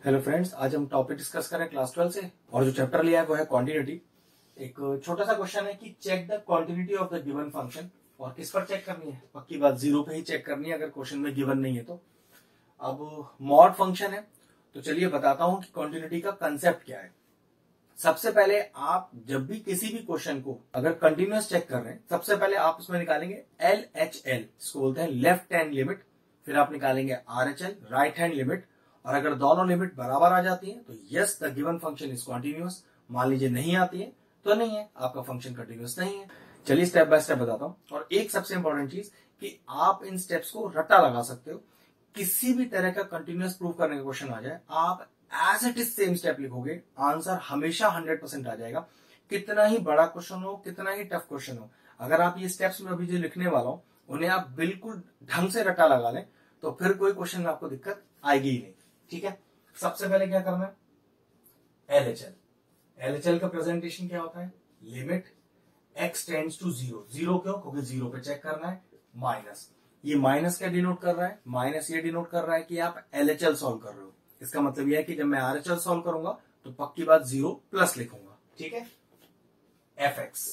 Hello friends, आज हम topic discuss करें क्लास 12 से और जो चैप्टर लिया है वो है क्वांटिटी। एक छोटा सा क्वेश्चन है कि check the quantity of the given function. और किस पर चेक करनी है? पक्की बात, जीरो पे ही चेक करनी है अगर क्वेश्चन में गिवन नहीं है तो। अब मॉड फंक्शन है तो चलिए बताता हूं कि क्वांटिटी का कंसेप्ट क्या है। सबसे पहले आप जब भी किसी भी क्वेश्चन को अगर कंटिन्यूअस चेक कर रहे हैं, सबसे पहले आप उसमें निकालेंगे LHL, इसको बोलते हैं लेफ्ट हैंड लिमिट। फिर आप निकालेंगे RHL, राइट हैंड लिमिट। और अगर दोनों लिमिट बराबर आ जाती है तो yes the given function is continuous. मान लीजिए नहीं आती है तो नहीं है, आपका फंक्शन कंटिन्यूअस नहीं है। चलिए स्टेप बाय स्टेप बताता हूं। और एक सबसे इंपॉर्टेंट चीज कि आप इन स्टेप्स को रट्टा लगा सकते हो। किसी भी तरह का कंटिन्यूअस प्रूव करने का क्वेश्चन आ जाए, आप as it is same step लिखोगे, आंसर हमेशा 100% आ जाएगा। कितना ही बड़ा क्वेश्चन हो, कितना ही टफ क्वेश्चन हो, अगर आप ये स्टेप्स में अभी जो लिखने वाला हूं उन्हें आप बिल्कुल ढंग से रट्टा लगा लें तो फिर कोई क्वेश्चन में आपको दिक्कत आएगी ही नहीं। ठीक है, सबसे पहले क्या करना है? LHL का प्रेजेंटेशन क्या होता है? Limit x tends to zero. Zero क्यों? क्योंकि जीरो पे चेक करना है। माइनस, ये माइनस क्या डिनोट कर रहा है? माइनस ये डिनोट कर रहा है कि आप LHL सॉल्व कर रहे हो। इसका मतलब यह है कि जब मैं RHL सॉल्व करूंगा तो पक्की बात जीरो प्लस लिखूंगा। ठीक है, fx।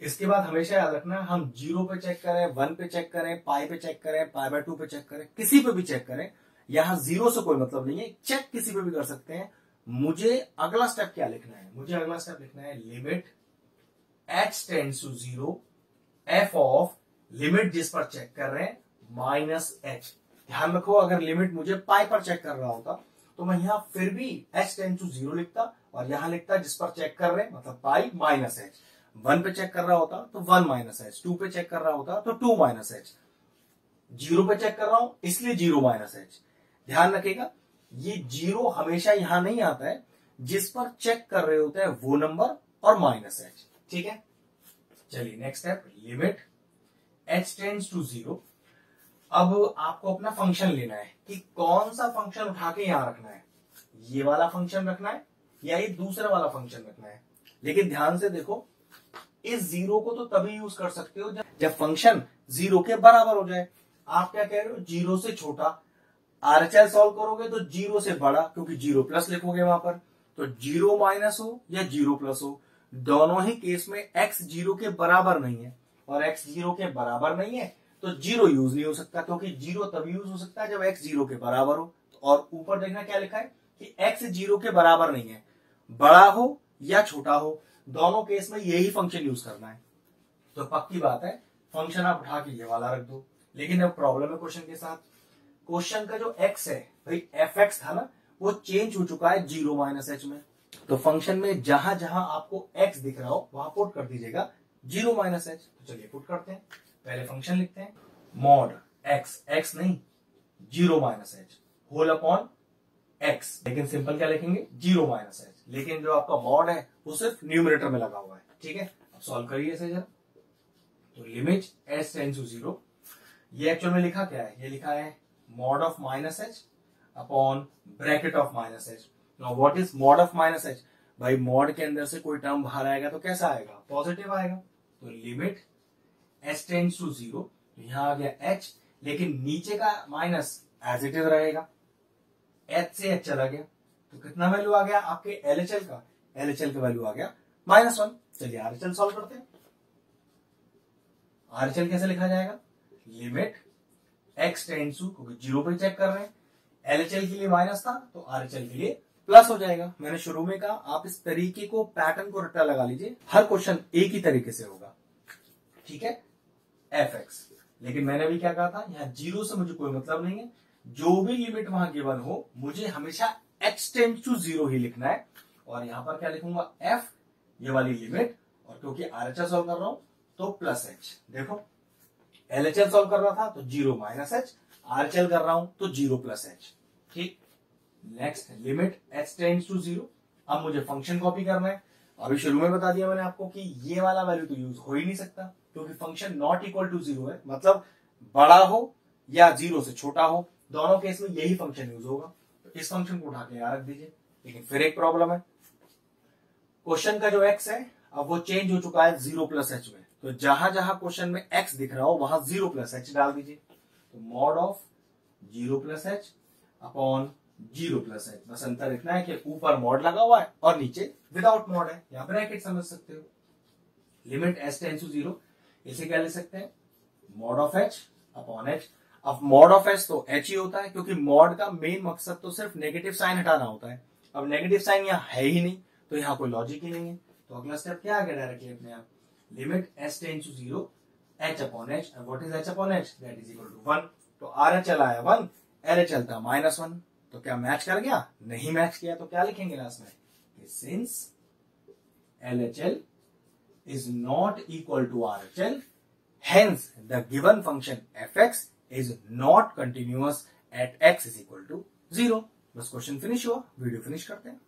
इसके बाद हमेशा याद रखना, हम जीरो पे चेक करें, वन पे चेक करें, पाई पे चेक करें, पाई बाय टू पे चेक करें, किसी पे भी चेक करें, यहां जीरो से कोई मतलब नहीं है। चेक किसी पे भी कर सकते हैं। मुझे अगला स्टेप क्या लिखना है? मुझे अगला स्टेप लिखना है limit h tends to zero f of limit जिस पर चेक कर रहे हैं माइनस h। ध्यान रखो, अगर लिमिट मुझे पाई पर चेक कर रहा होता तो मैं यहां फिर भी h टेंड्स टू जीरो लिखता और यहां लिखता जिस पर चेक कर रहे हैं मतलब पाई माइनस h। वन पे चेक कर रहा होता तो वन माइनस एच, टू पे चेक कर रहा होता तो टू माइनस एच, जीरो पे चेक कर रहा हूं इसलिए जीरो माइनस एच। ध्यान रखिएगा, ये जीरो हमेशा यहां नहीं आता है, जिस पर चेक कर रहे होते हैं वो नंबर और माइनस एच। ठीक है, चलिए next step, limit h tends to zero. अब आपको अपना फंक्शन लेना है कि कौन सा फंक्शन उठा के यहां रखना है। ये वाला फंक्शन रखना है या ये दूसरा वाला फंक्शन रखना है। लेकिन ध्यान से देखो, इस जीरो को तो तभी यूज कर सकते हो जब फंक्शन जीरो के बराबर हो जाए। आप क्या कह रहे हो? जीरो से छोटा। RHL सॉल्व करोगे तो जीरो से बड़ा, क्योंकि जीरो प्लस लिखोगे वहां पर। तो जीरो माइनस हो या जीरो प्लस हो, दोनों ही केस में x जीरो के बराबर नहीं है। और x जीरो के बराबर नहीं है तो जीरो यूज नहीं हो सकता, क्योंकि जीरो तभी यूज हो सकता है जब x जीरो के बराबर हो। और ऊपर देखना क्या लिखा है कि x जीरो के बराबर नहीं है, बड़ा हो या छोटा हो, दोनों केस में यही फंक्शन यूज करना है। तो पक्की बात है, फंक्शन आप उठा के ये वाला रख दो। लेकिन अब प्रॉब्लम है क्वेश्चन के साथ। क्वेश्चन का जो x है भाई fx था ना, वो चेंज हो चुका है जीरो माइनस एच में। तो फंक्शन में जहां जहां आपको x दिख रहा हो वहां पुट कर दीजिएगा जीरो माइनस एच। तो चलिए पुट करते हैं। पहले फंक्शन लिखते हैं, मॉड x नहीं, zero minus H whole upon x। लेकिन सिंपल क्या लिखेंगे? Zero minus H. लेकिन जो आपका मॉड है वो सिर्फ न्यूमरेटर में लगा हुआ है। ठीक है, अब सॉल्व करिए इसे जरा। तो limit h tends to zero, ये एक्चुअल में लिखा क्या है? ये लिखा है mod of minus H upon bracket of minus H. Now what is mod of minus H? भाई मॉड के अंदर से कोई टर्म बाहर आएगा तो कैसा आएगा? पॉजिटिव आएगा। तो limit h tends to zero, यहां आ गया h, लेकिन नीचे का माइनस एज इट इज रहेगा। h से h चला गया तो कितना वैल्यू आ गया आपके LHL का? LHL का वैल्यू आ गया -1। चलिए RHL सॉल्व करते हैं। RHL कैसे लिखा जाएगा? लिमिट x टेंड्स टू, क्योंकि जीरो पे चेक कर रहे हैं, LHL के लिए माइनस था तो RHL के लिए प्लस हो जाएगा। मैंने शुरू में कहा आप इस तरीके को, पैटर्न को रट्टा लगा लीजिए, हर क्वेश्चन एक ही तरीके से होगा। ठीक है, fx। लेकिन मैंने भी क्या कहा था, यहां जीरो से मुझे कोई मतलब नहीं है, जो भी लिमिट वहां गिवन हो मुझे हमेशा x टेंड्स टू जीरो ही लिखना है। और यहां पर क्या लिखूंगा? f, ये वाली लिमिट, और क्योंकि RHL सॉल्व कर रहा हूं तो प्लस h। देखो LHL सॉल्व कर रहा था तो जीरो माइनस एच, RHL कर रहा हूं तो जीरो प्लस एच। ठीक, next limit h tends to zero. अब मुझे फंक्शन कॉपी करना है। अभी शुरू में बता दिया मैंने आपको कि ये वाला वैल्यू तो यूज हो ही नहीं सकता, क्योंकि function not equal to zero है, मतलब बड़ा हो या जीरो से छोटा हो, दोनों केस में यही फंक्शन यूज होगा। तो इस फंक्शन को उठा के यहां रख दीजिए। लेकिन फिर एक प्रॉब्लम है, क्वेश्चन का जो x है अब वो चेंज हो चुका है जीरो प्लस एच में। तो जहां जहां क्वेश्चन में x दिख रहा हो वहां जीरो प्लस एच डाल दीजिए। तो mod of zero plus H upon 0 plus H. बस अंतर इतना है कि ऊपर मॉड लगा हुआ है और नीचे विदाउट मॉड है। यहाँ ब्रैकेट समझ सकते हो। लिमिट एस टेंड्स टू 0, इसे क्या ले सकते हैं, mod of H upon H. अब मॉड ऑफ एच तो एच ही होता है, क्योंकि मॉड का मेन मकसद तो सिर्फ नेगेटिव साइन हटाना होता है। अब नेगेटिव साइन यहाँ है ही नहीं, तो यहाँ कोई लॉजिक ही नहीं है। तो अगला स्टेप क्या आ गया डायरेक्टली अपने आप, limit S tends to 0 H upon H. What is H upon H, that is equal to 1। तो आर एच चला है 1, एल एच चलता -1। तो क्या मैच कर गया, नहीं मैच किया। तो क्या लिखेंगे लास्ट में, since LHL is not equal to RHL, hence the given function fx is not continuous at x is equal to 0। बस क्वेश्चन फिनिश हुआ, वीडियो फिनिश करते हैं।